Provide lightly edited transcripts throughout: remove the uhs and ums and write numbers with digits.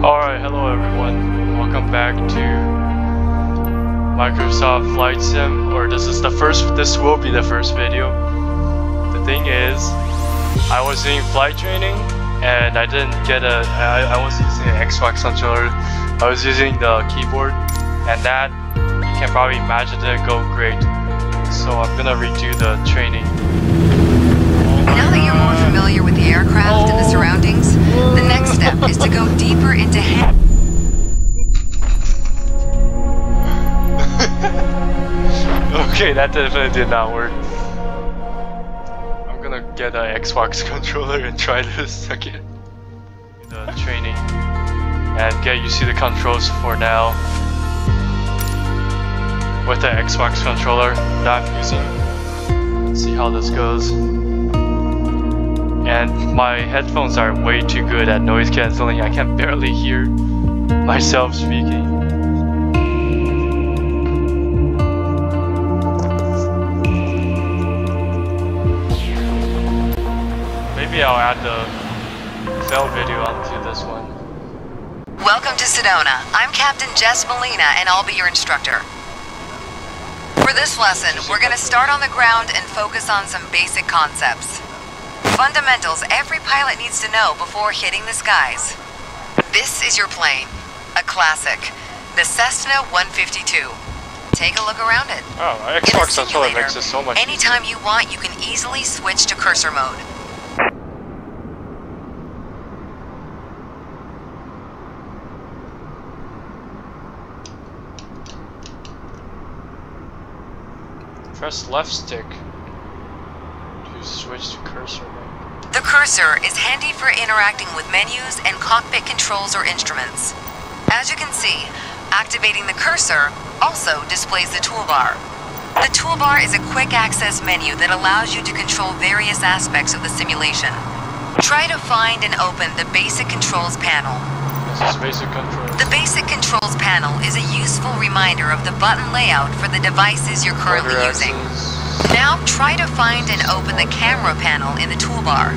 Alright, hello everyone. Welcome back to Microsoft Flight Sim, or this will be the first video. The thing is, I was doing flight training and I didn't get I was using an Xbox controller. I was using the keyboard, and that, you can probably imagine, didn't go great. So I'm gonna redo the training. Now that you're more familiar with the aircraft and the surroundings, the next step is to go deeper into Okay, that definitely did not work. I'm gonna get an Xbox controller and try this again. The training and get used to the controls for now. With the Xbox controller that I'm using. Let's see how this goes. And my headphones are way too good at noise cancelling. I can barely hear myself speaking. Maybe I'll add the fail video onto this one. Welcome to Sedona. I'm Captain Jess Molina and I'll be your instructor. For this lesson, we're going to start on the ground and focus on some basic concepts. Fundamentals every pilot needs to know before hitting the skies. This is your plane, a classic, the Cessna 152. Take a look around it. Oh, my Xbox controller makes it so much anytime you want, you can easily switch to cursor mode. Press left stick to switch to cursor mode. The cursor is handy for interacting with menus and cockpit controls or instruments. As you can see, activating the cursor also displays the toolbar. The toolbar is a quick access menu that allows you to control various aspects of the simulation. Try to find and open the basic controls panel. This is basic controls. The basic controls panel is a useful reminder of the button layout for the devices you're currently using. Now try to find and open the camera panel in the toolbar.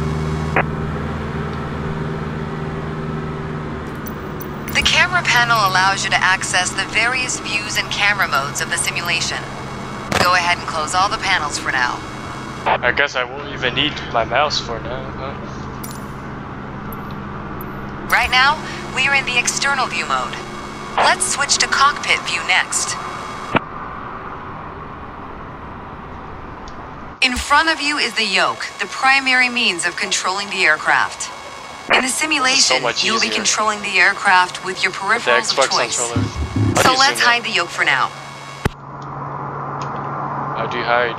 The camera panel allows you to access the various views and camera modes of the simulation. Go ahead and close all the panels for now. I guess I won't even need my mouse for now, huh? Right now, we are in the external view mode. Let's switch to cockpit view next. In front of you is the yoke, the primary means of controlling the aircraft. In the simulation, you'll be controlling the aircraft with your peripherals of choice. So let's hide the yoke for now. How do you hide?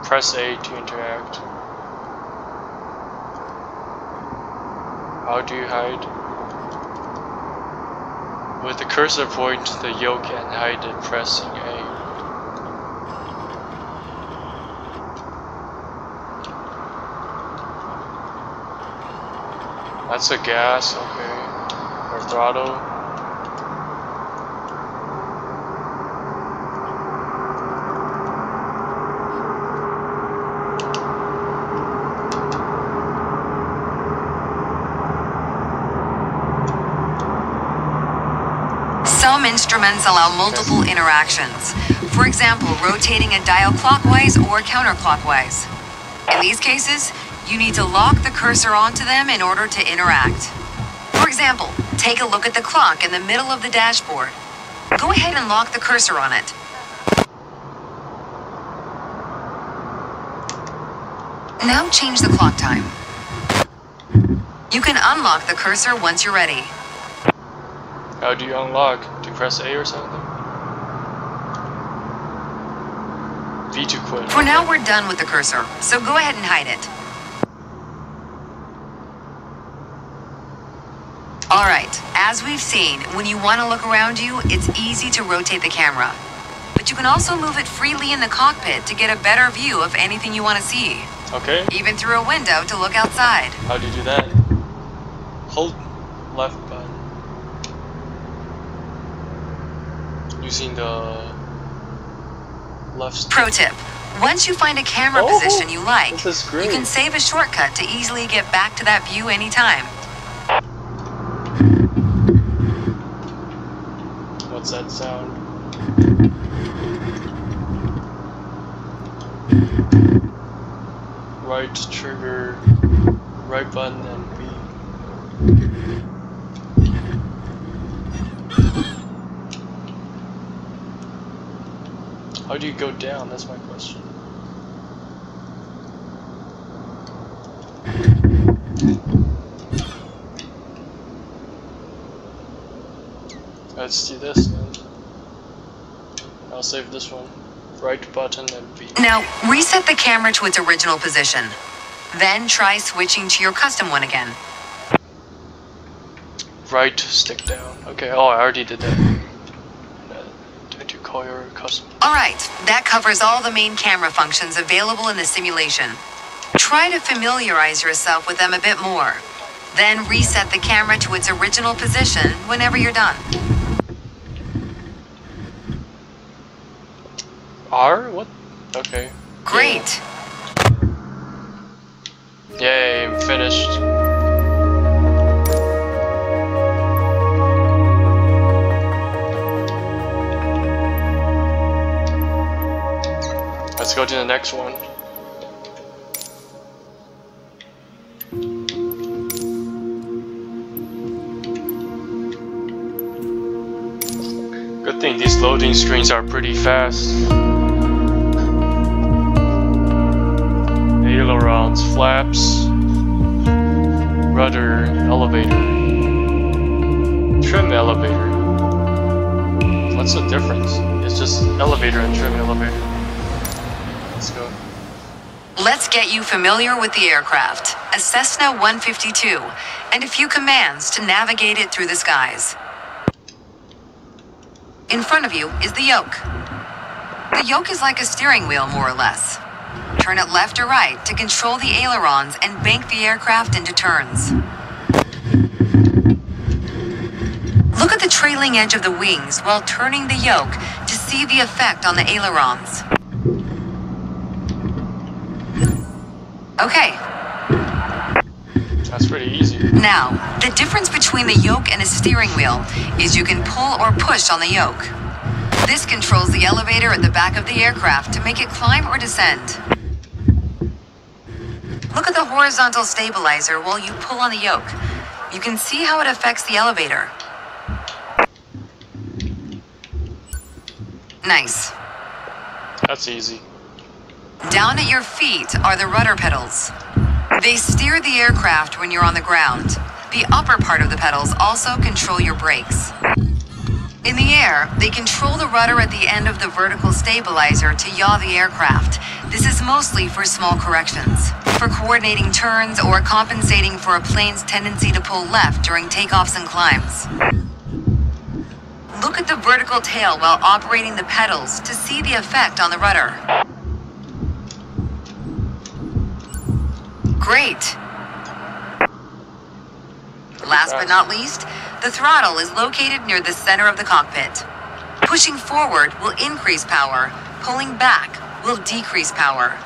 Press A to interact. How do you hide? With the cursor point the yoke and hide it pressing A. That's a gas, okay. Or throttle. Some instruments allow multiple interactions. For example, rotating a dial clockwise or counterclockwise. In these cases, you need to lock the cursor onto them in order to interact. For example, take a look at the clock in the middle of the dashboard. Go ahead and lock the cursor on it. Now change the clock time. You can unlock the cursor once you're ready. How do you unlock? Do you press A or something? V to quit. For now, we're done with the cursor, so go ahead and hide it. Alright, as we've seen, when you want to look around you, it's easy to rotate the camera. But you can also move it freely in the cockpit to get a better view of anything you want to see. Okay. Even through a window to look outside. How do you do that? Hold left button. Using the left stick. Pro tip, Once you find a camera position you like, this is great. you can save a shortcut to easily get back to that view anytime. What's that sound? Right trigger, right button and B. How do you go down? That's my question. Let's do this then. I'll save this one. Right button and B. Now, reset the camera to its original position. Then try switching to your custom one again. Right stick down. Okay, oh, I already did that. Did you call your custom? Alright, that covers all the main camera functions available in the simulation. Try to familiarize yourself with them a bit more. Then reset the camera to its original position whenever you're done. R? What? Okay. Great! Yay, I'm finished. Let's go to the next one. Good thing these loading screens are pretty fast. Ailerons, flaps, rudder, elevator, trim elevator. What's the difference? It's just elevator and trim elevator. Let's go. Let's get you familiar with the aircraft, a Cessna 152, and a few commands to navigate it through the skies. In front of you is the yoke. The yoke is like a steering wheel, more or less. Turn it left or right to control the ailerons and bank the aircraft into turns. Look at the trailing edge of the wings while turning the yoke to see the effect on the ailerons. Okay. That's pretty easy. Now, the difference between the yoke and a steering wheel is you can pull or push on the yoke. This controls the elevator at the back of the aircraft to make it climb or descend. Look at the horizontal stabilizer while you pull on the yoke. You can see how it affects the elevator. Nice. That's easy. Down at your feet are the rudder pedals. They steer the aircraft when you're on the ground. The upper part of the pedals also control your brakes. In the air, they control the rudder at the end of the vertical stabilizer to yaw the aircraft. This is mostly for small corrections, for coordinating turns or compensating for a plane's tendency to pull left during takeoffs and climbs. Look at the vertical tail while operating the pedals to see the effect on the rudder. Great! Last but not least, the throttle is located near the center of the cockpit. Pushing forward will increase power, pulling back will decrease power.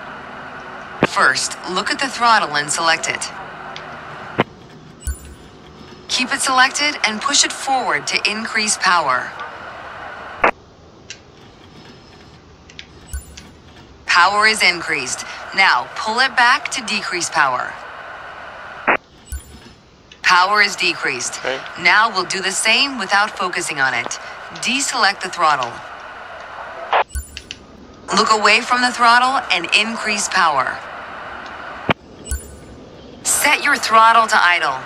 First, look at the throttle and select it. Keep it selected and push it forward to increase power. Power is increased. Now, pull it back to decrease power. Power is decreased. Okay. Now we'll do the same without focusing on it. Deselect the throttle. Look away from the throttle and increase power. Set your throttle to idle.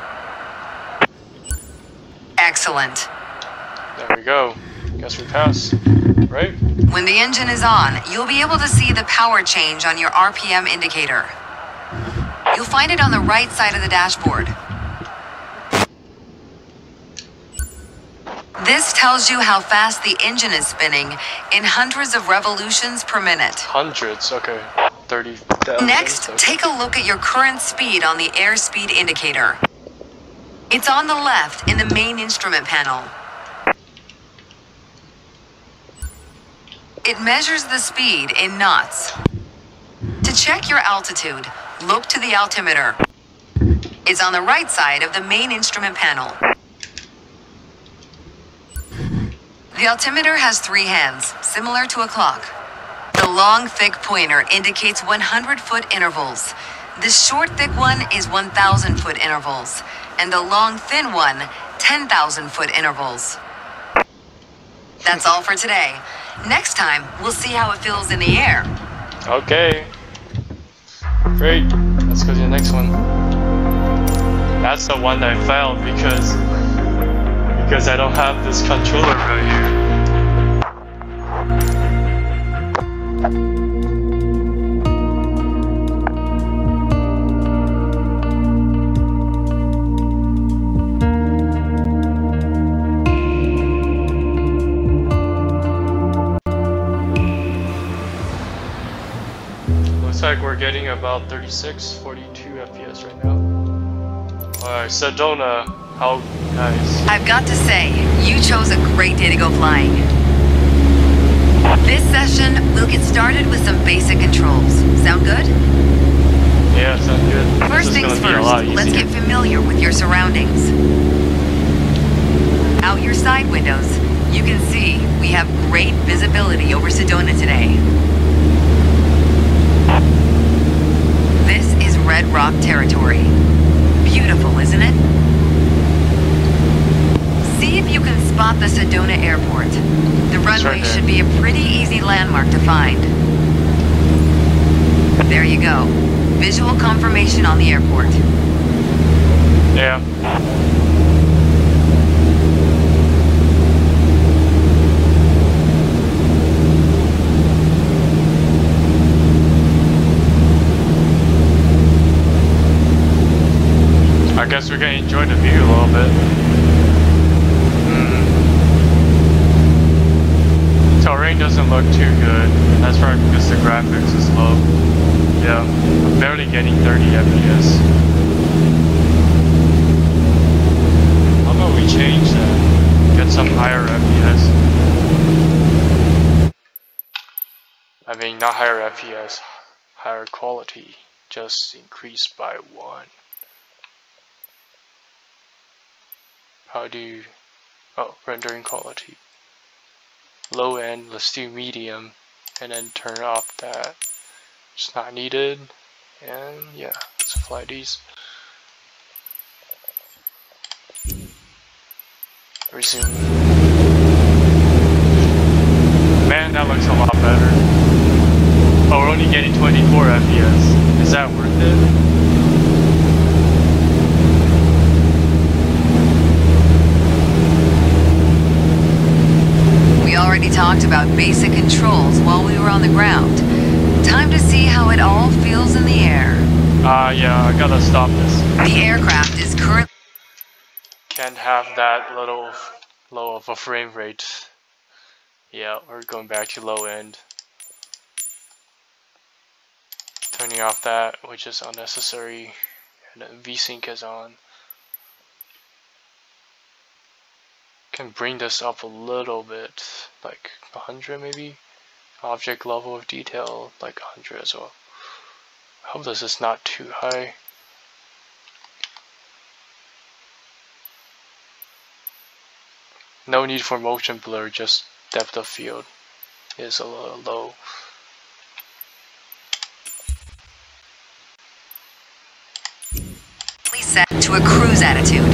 Excellent. There we go. Guess we passed, right? When the engine is on, you'll be able to see the power change on your RPM indicator. You'll find it on the right side of the dashboard. This tells you how fast the engine is spinning in hundreds of revolutions per minute. Hundreds, okay. 30,000. Next, okay. take a look at your current speed on the airspeed indicator. It's on the left in the main instrument panel. It measures the speed in knots. To check your altitude, look to the altimeter. It's on the right side of the main instrument panel. The altimeter has 3 hands, similar to a clock. The long, thick pointer indicates 100-foot intervals. The short, thick one is 1,000-foot intervals. And the long, thin one, 10,000-foot intervals. That's all for today. Next time, we'll see how it feels in the air. Okay. Great. Let's go to the next one. That's the one that I failed because I don't have this controller right here. Looks like we're getting about 36, 42 FPS right now. Alright, Sedona, how nice. I've got to say, you chose a great day to go flying. This session, we'll get started with some basic controls. Sound good? Yeah, sounds good. First things first, let's get familiar with your surroundings. Out your side windows, you can see we have great visibility over Sedona today. This is Red Rock territory. Beautiful, isn't it? See if you can spot the Sedona Airport. The runway should be a pretty easy landmark to find. There you go. Visual confirmation on the airport. Yeah. I guess we're gonna enjoy the view a little bit. Terrain doesn't look too good. That's probably because the graphics is low. Yeah, I'm barely getting 30 FPS. How about we change that? Get some higher FPS. I mean, not higher FPS, higher quality. Just increase by 1. How do you... Oh, rendering quality. Low end, let's do medium, and then turn off that. It's not needed, and yeah, let's fly these. Resume. Man, that looks a lot better. Oh, we're only getting 24 FPS. Is that worth it? We already talked about basic controls while we were on the ground. Time to see how it all feels in the air. Yeah, I gotta stop this. The aircraft is currently... Can't have that little low of a frame rate. Yeah, we're going back to low end. Turning off that, which is unnecessary. And then VSync is on. Can bring this up a little bit, like 100 maybe. Object level of detail, like 100 as well. I hope this is not too high. No need for motion blur, just depth of field is a little low. Set to a cruise attitude.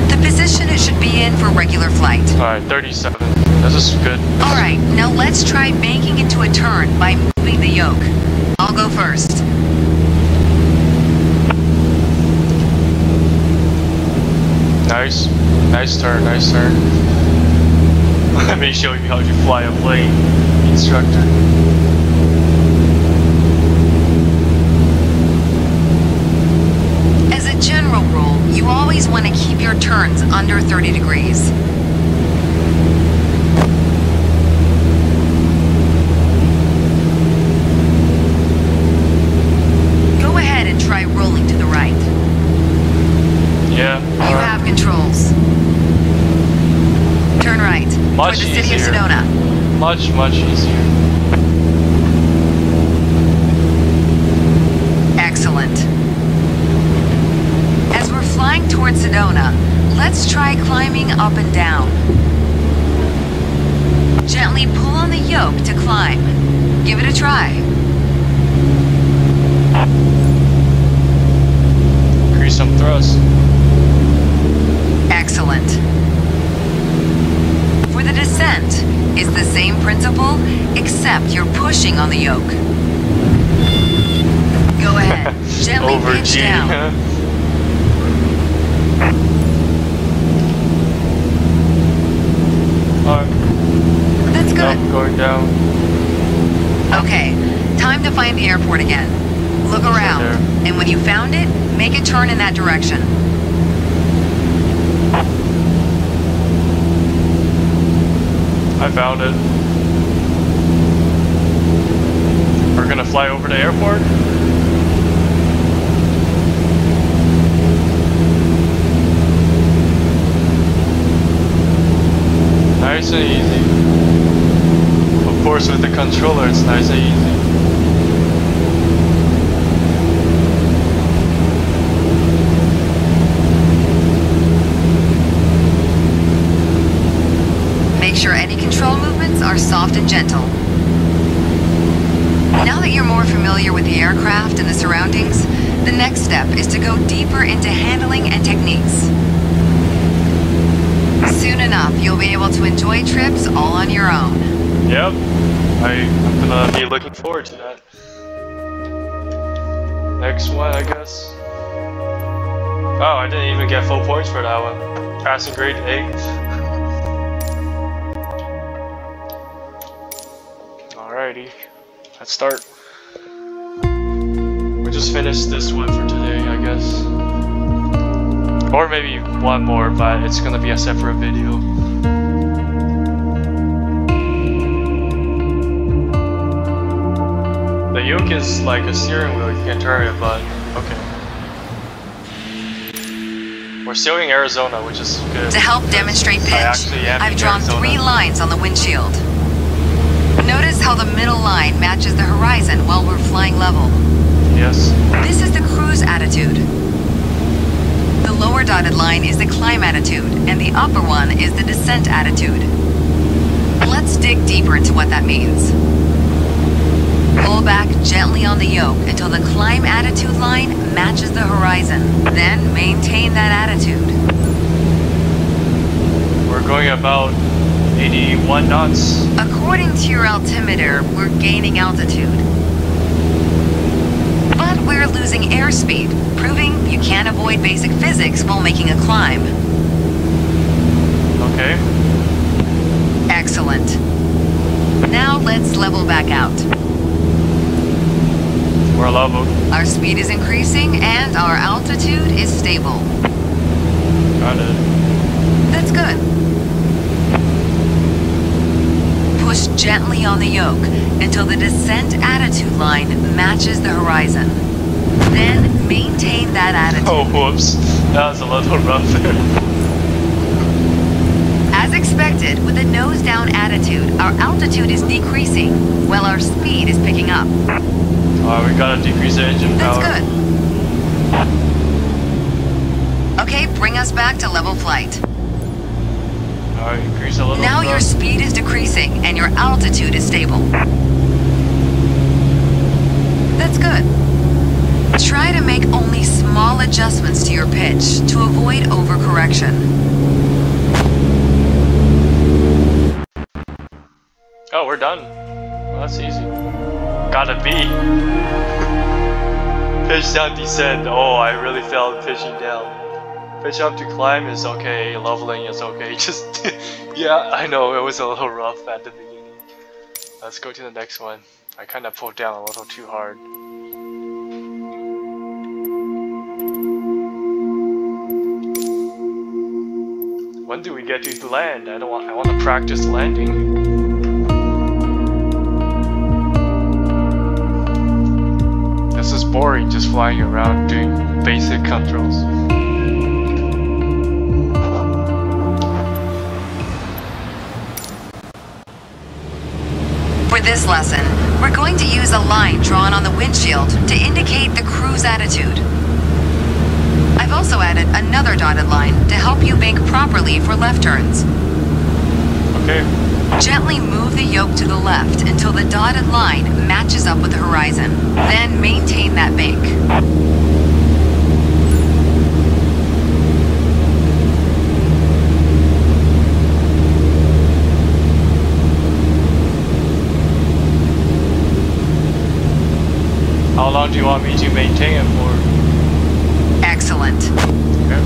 The position it should be in for regular flight. Alright, 37. This is good. Alright, now let's try banking into a turn by moving the yoke. I'll go first. Nice. Nice turn, nice turn. Let me show you how to fly a plane, instructor. As a general rule, you always want to keep your turns under 30 degrees. Go ahead and try rolling to the right. Yeah. You have controls. Turn right. Much toward the city easier. of Sedona. Much easier. 1 flying towards Sedona, let's try climbing up and down. Gently pull on the yoke to climb. Give it a try. Increase some thrust. Excellent. For the descent, it's the same principle, except you're pushing on the yoke. Go ahead, gently Over pitch G. down. That's good. Nope, going down. Okay, time to find the airport again. Look around, and when you found it, make a turn in that direction. I found it. We're gonna fly over the airport. Nice and easy. Of course, with the controller, it's nice and easy. Make sure any control movements are soft and gentle. Now that you're more familiar with the aircraft and the surroundings, the next step is to go deeper into handling and techniques. Soon enough, you'll be able to enjoy trips all on your own. Yep, I'm gonna be looking forward to that. Next one, I guess. Oh, I didn't even get full points for that one. Passing grade 8. Alrighty, let's start. We just finished this one for today, I guess. Or maybe one more, but it's gonna be a separate video. The yoke is like a steering wheel, you can turn it, but okay. We're still in Arizona, which is good. To help demonstrate pitch, I've drawn 3 lines on the windshield. Notice how the middle line matches the horizon while we're flying level. Yes. This is the cruise attitude. The lower dotted line is the climb attitude, and the upper one is the descent attitude. Let's dig deeper into what that means. Pull back gently on the yoke until the climb attitude line matches the horizon. Then maintain that attitude. We're going about 81 knots. According to your altimeter, we're gaining altitude. But we're losing airspeed, proving you can't avoid basic physics while making a climb. Okay. Excellent. Now let's level back out. We're level. Our speed is increasing and our altitude is stable. Got it. That's good. Push gently on the yoke until the descent attitude line matches the horizon. Then maintain that attitude. Oh, whoops. That was a little rough there. As expected, with a nose down attitude, our altitude is decreasing while our speed is picking up. We gotta decrease the engine power. That's good. Okay, bring us back to level flight. Alright, increase a little. Now your speed is decreasing and your altitude is stable. That's good. Try to make only small adjustments to your pitch to avoid overcorrection. Oh, we're done. Well, that's easy. Gotta be. Pitch down, descent. Oh, I really felt pitching down. Pitch up to climb is okay, leveling is okay. Just, yeah, I know it was a little rough at the beginning. Let's go to the next one. I kind of pulled down a little too hard. When do we get to land? I want to practice landing. This is boring, just flying around doing basic controls. For this lesson, we're going to use a line drawn on the windshield to indicate the cruise attitude. I've also added another dotted line to help you bank properly for left turns. Okay. Gently move the yoke to the left until the dotted line matches up with the horizon. Then maintain that bank. How long do you want me to maintain it for? Excellent. Okay.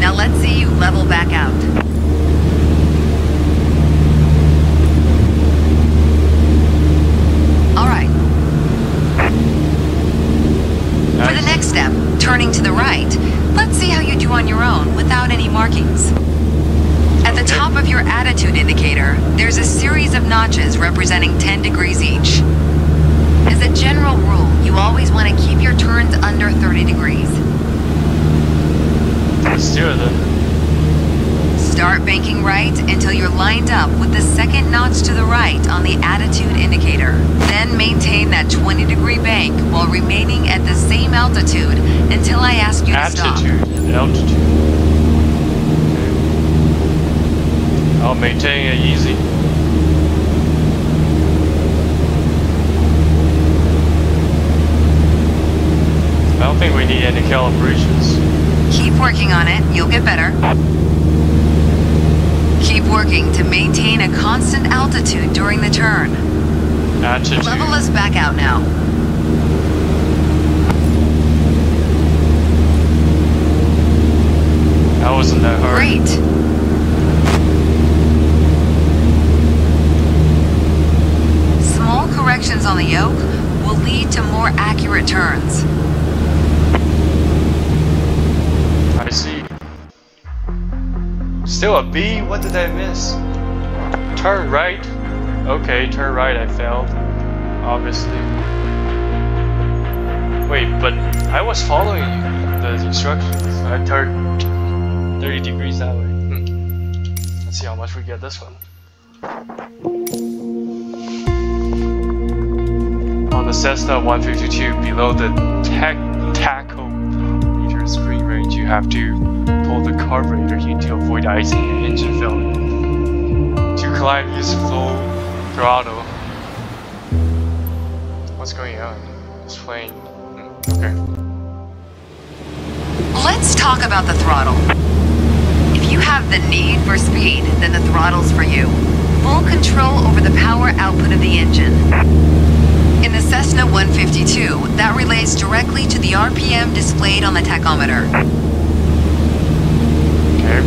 Now let's see you level back out. All right. Nice. For the next step, turning to the right, let's see how you do on your own without any markings. At the top of your attitude indicator, there's a series of notches representing 10 degrees each. As a general rule, you always want to keep your turns under 30 degrees. Let's do it then. Start banking right until you're lined up with the second notch to the right on the attitude indicator. Then maintain that 20-degree bank while remaining at the same altitude until I ask you to stop. Altitude and altitude. Okay. I'll maintain it easy. I don't think we need any calibrations. Keep working on it, you'll get better. Keep working to maintain a constant altitude during the turn. Altitude. Level us back out now. That wasn't that hard. Great. Small corrections on the yoke will lead to more accurate turns. I see. Still a B? What did I miss? Turn right? Okay, turn right I failed. Obviously. Wait, but I was following the instructions. I turned 30 degrees that way. Let's see how much we get this one. On the Cessna 152, below the tachometer speed range, you have to pull the carburetor heat to avoid icing and engine failure. To climb, use full throttle. What's going on? It's playing. Okay. Let's talk about the throttle. If you have the need for speed, then the throttle's for you. Full control over the power output of the engine. In the Cessna 152, that relates directly to the RPM displayed on the tachometer. Okay.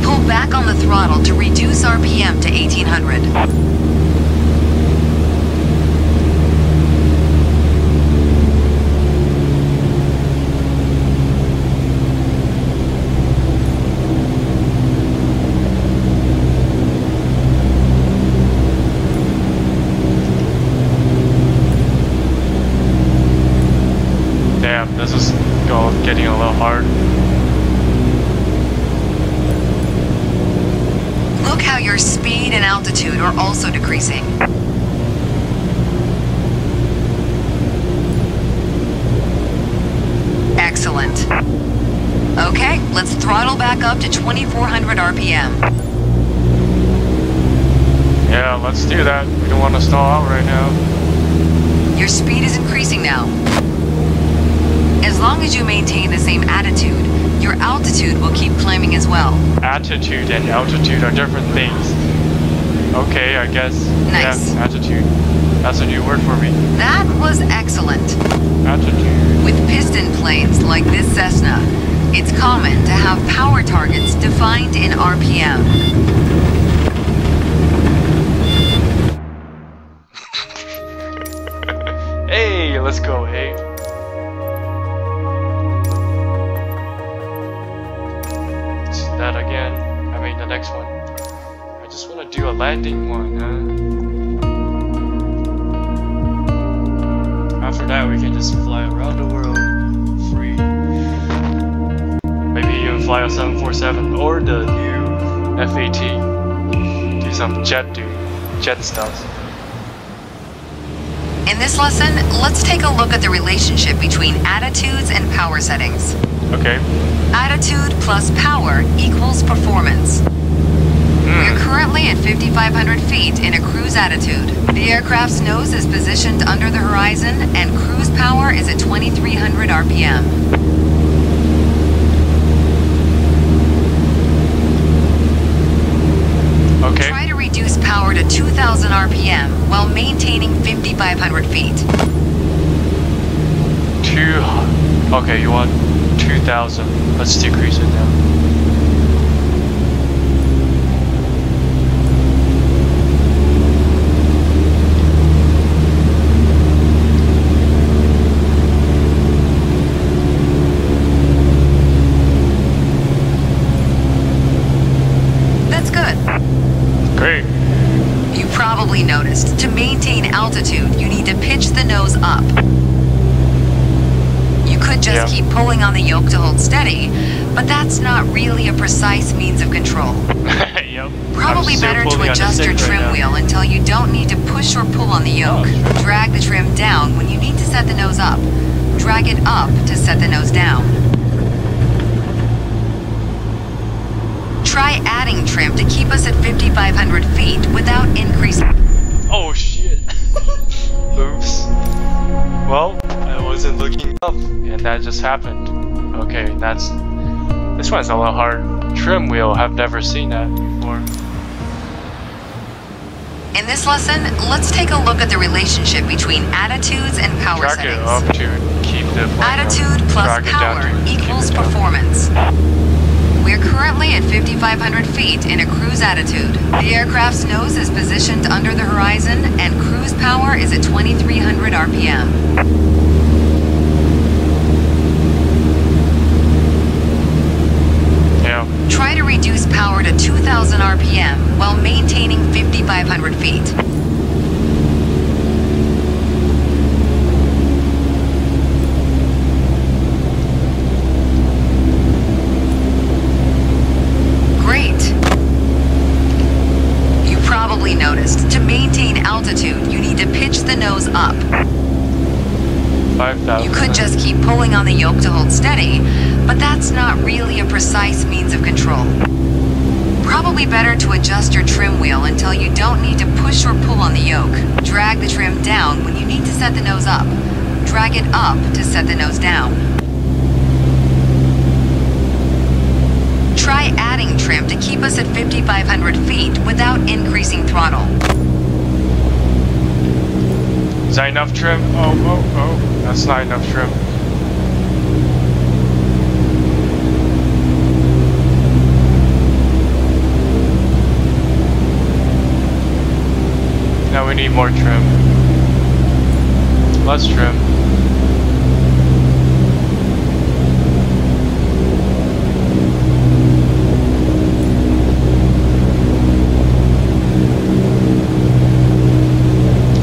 Pull back on the throttle to reduce RPM to 1800. Damn, this is getting a little hard. Look how your speed and altitude are also decreasing. Excellent. Okay, let's throttle back up to 2400 RPM. Yeah, let's do that. We don't want to stall out right now. Your speed is increasing now. As long as you maintain the same attitude, your altitude will keep climbing as well. Attitude and altitude are different things. Okay, I guess. Nice. Yeah, attitude. That's a new word for me. That was excellent. Attitude. With piston planes like this Cessna, it's common to have power targets defined in RPM. Hey, let's go, hey. That again. I mean the next one. I just want to do a landing one, huh? After that we can just fly around the world free. Maybe even fly a 747 or the new F-18. Do some jet stuff. In this lesson, let's take a look at the relationship between attitudes and power settings. Okay. Attitude plus power equals performance. We're currently at 5,500 feet in a cruise attitude. The aircraft's nose is positioned under the horizon and cruise power is at 2,300 RPM. Okay. Try to reduce power to 2,000 RPM while maintaining 5,500 feet. Okay, you want 2,000. Let's decrease it now. That's good. Great. You probably noticed, to maintain altitude, you need to pitch the nose up. You could just keep pulling on the yoke to hold steady, but that's not really a precise means of control. Yep. Probably better to adjust your trim wheel until you don't need to push or pull on the yoke. Drag the trim down when you need to set the nose up. Drag it up to set the nose down. Try adding trim to keep us at 5,500 feet without increasing. Oh shit. Oops. Well, I wasn't looking up and that just happened. Okay, this one's a little hard. Trim wheel, I've never seen that before. In this lesson, let's take a look at the relationship between attitudes and power Drag settings. it up to keep the plane Attitude up. plus Drag it down power to keep equals it down. performance. We're currently at 5,500 feet in a cruise attitude. The aircraft's nose is positioned under the horizon and cruise power is at 2,300 RPM. Yeah. Try to reduce power to 2,000 RPM while maintaining 5,500 feet. Great. You probably noticed, to maintain altitude, you need to pitch the nose up. 5,000. You could just keep pulling on the yoke to hold steady, but that's not really a precise means of control. Probably better to adjust your trim wheel until you don't need to push or pull on the yoke. Drag the trim down when you need to set the nose up. Drag it up to set the nose down. Try adding trim to keep us at 5,500 feet without increasing throttle. Is that enough trim? Oh, that's not enough trim. Now we need more trim. Less trim.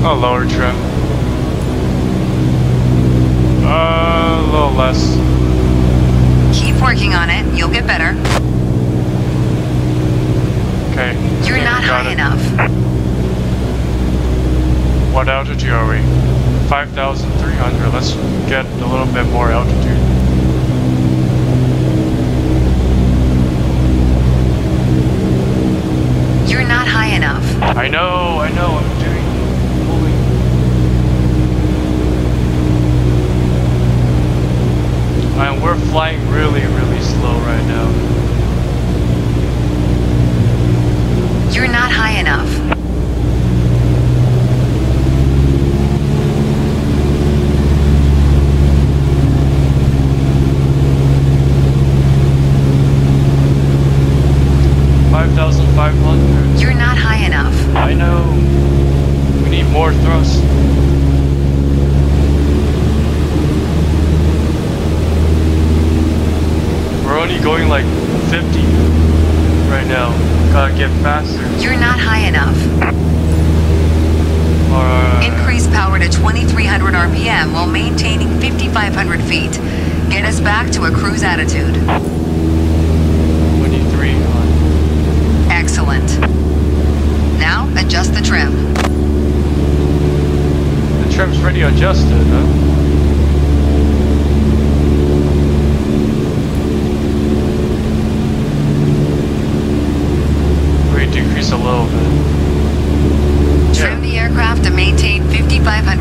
A lower trim. A little less. Keep working on it, you'll get better. Okay. You're not high enough. What altitude are we? 5,300. Let's get a little bit more altitude. You're not high enough. I know, I'm doing pulling. And we're flying really, really slow right now. You're not high enough. You're not high enough. I know. We need more thrust. We're only going like 50 right now. Gotta get faster. You're not high enough. Increase power to 2,300 RPM while maintaining 5,500 feet. Get us back to a cruise attitude. 23 on. Excellent. Now, adjust the trim. The trim's already adjusted, huh?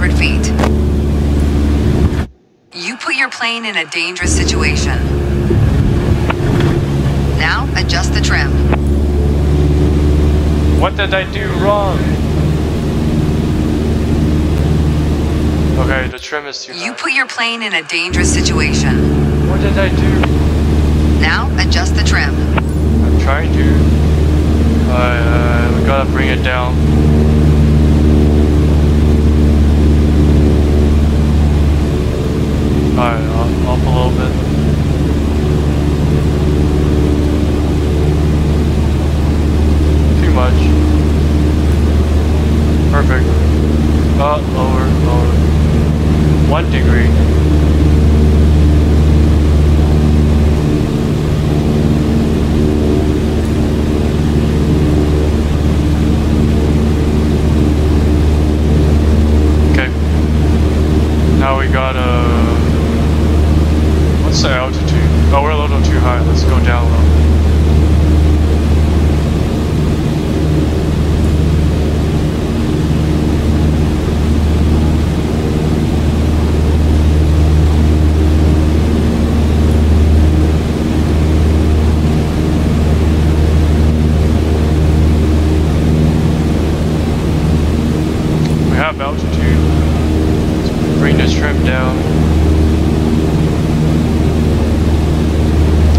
500 feet. You put your plane in a dangerous situation. Now, adjust the trim. What did I do wrong? Okay, the trim is too high. You put your plane in a dangerous situation. What did I do? Now, adjust the trim. I'm trying to. We gotta bring it down. Alright, up a little bit. Too much. Perfect. Lower. 1 degree. Okay. Now we got what's the altitude? Oh, we're a little too high. Let's go down low. Altitude. Let's bring the trim down.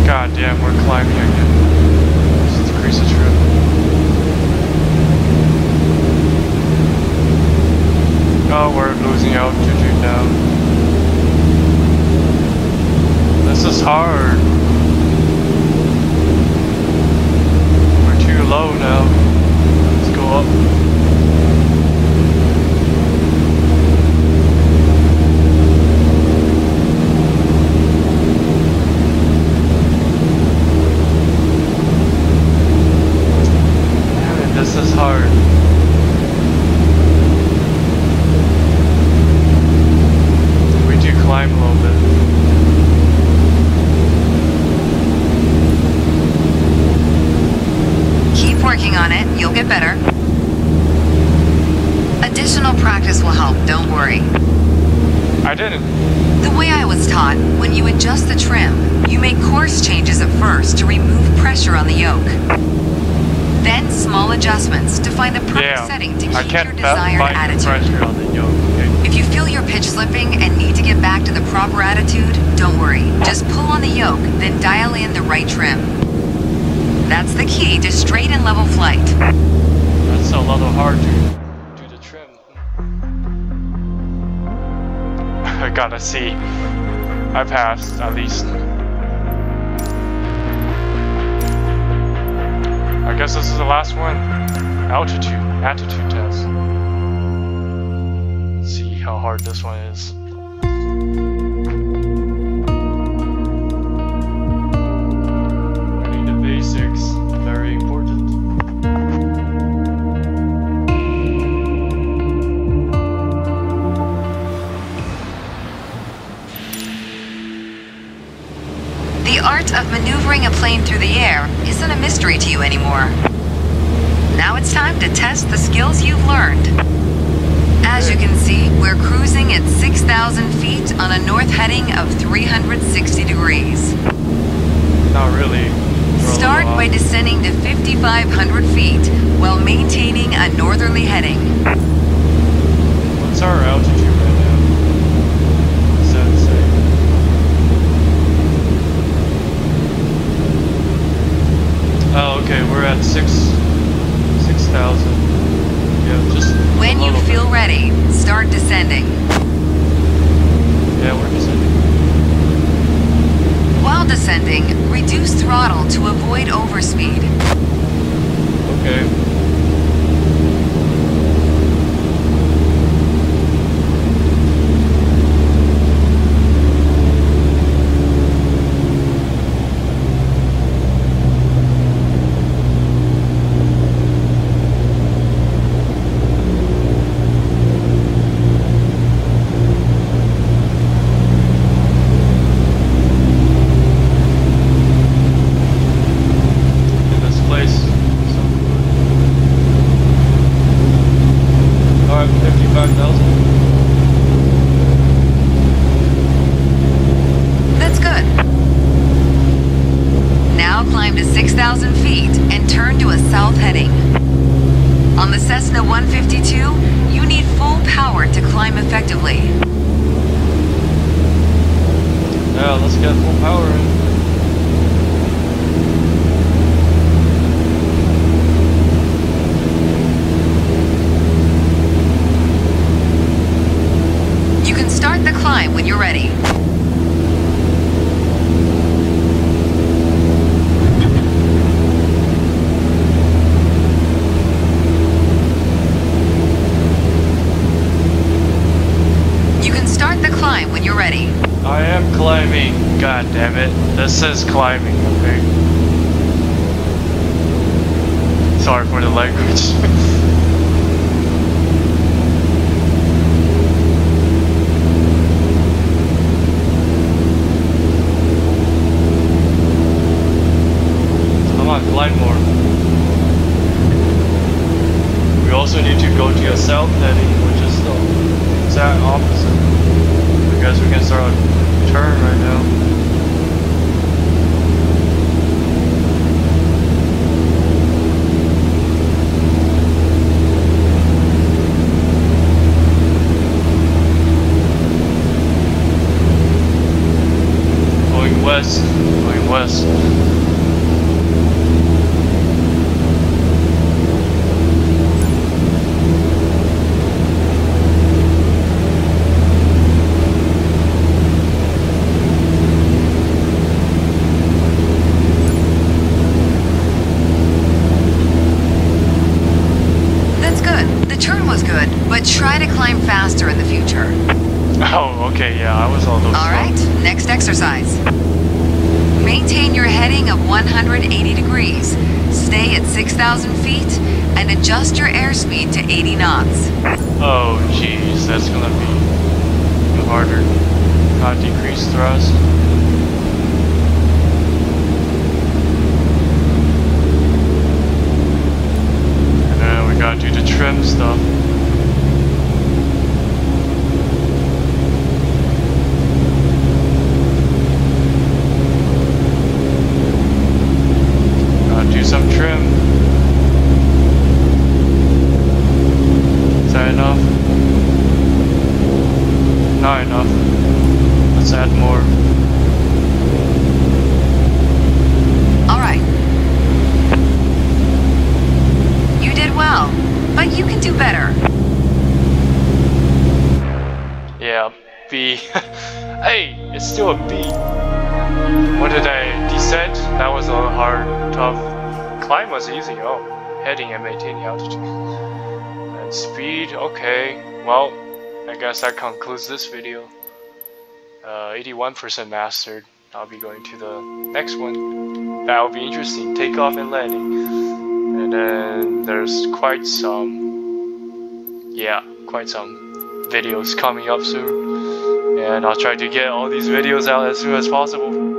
God damn, we're climbing again. Let's decrease the trim. Oh, we're losing altitude now. This is hard. We're too low now. Let's go up. This is hard. We do climb a little bit. Keep working on it, you'll get better. Additional practice will help, don't worry. I didn't. The way I was taught, when you adjust the trim, you make course changes at first to remove pressure on the yoke. Then small adjustments to find the perfect setting to keep your desired attitude. Pressure on the yoke. Okay. If you feel your pitch slipping and need to get back to the proper attitude, don't worry. Just pull on the yoke, then dial in the right trim. That's the key to straight and level flight. That's a little hard to do the trim. I gotta see. I passed, at least. I guess this is the last one. Attitude test. Let's see how hard this one is. Learning the basics, very important. The art of maneuvering a plane through the air isn't a mystery to you anymore. Now it's time to test the skills you've learned. As you can see, we're cruising at 6,000 feet on a north heading of 360 degrees. Not really. Start by descending to 5,500 feet while maintaining a northerly heading. What's our altitude right now? What's that say? Oh, okay, we're at 6,000. Yeah, just when you feel ready, start descending. Yeah, we're descending. While descending, reduce throttle to avoid overspeed. Okay. In this place, so climb to 6,000 feet and turn to a south heading. On the Cessna 152, you need full power to climb effectively. Yeah, let's get full power in. You can start the climb when you're ready. You can start the climb when you're ready. I am climbing. God damn it. This is climbing, okay? Sorry for the language. Climb more. We also need to go to a south heading, which is the exact opposite. I guess we can start a turn right now. Going west. Going west. But try to climb faster in the future. Oh, okay, yeah, I was all those. Alright, next exercise. Maintain your heading of 180 degrees. Stay at 6,000 feet and adjust your airspeed to 80 knots. Oh, jeez, that's gonna be harder. Not decrease thrust. And then we gotta do the trim stuff. Do some trim. Is that enough? Not enough. Let's add more. Alright. You did well, but you can do better. Yeah, B. Hey, it's still a B. What did I descend? That was a hard, tough. Climb was easy. Oh, heading and maintaining altitude. And speed, okay. Well, I guess that concludes this video. 81% mastered. I'll be going to the next one. That will be interesting. Takeoff and landing. And then there's quite some videos coming up soon. And I'll try to get all these videos out as soon as possible.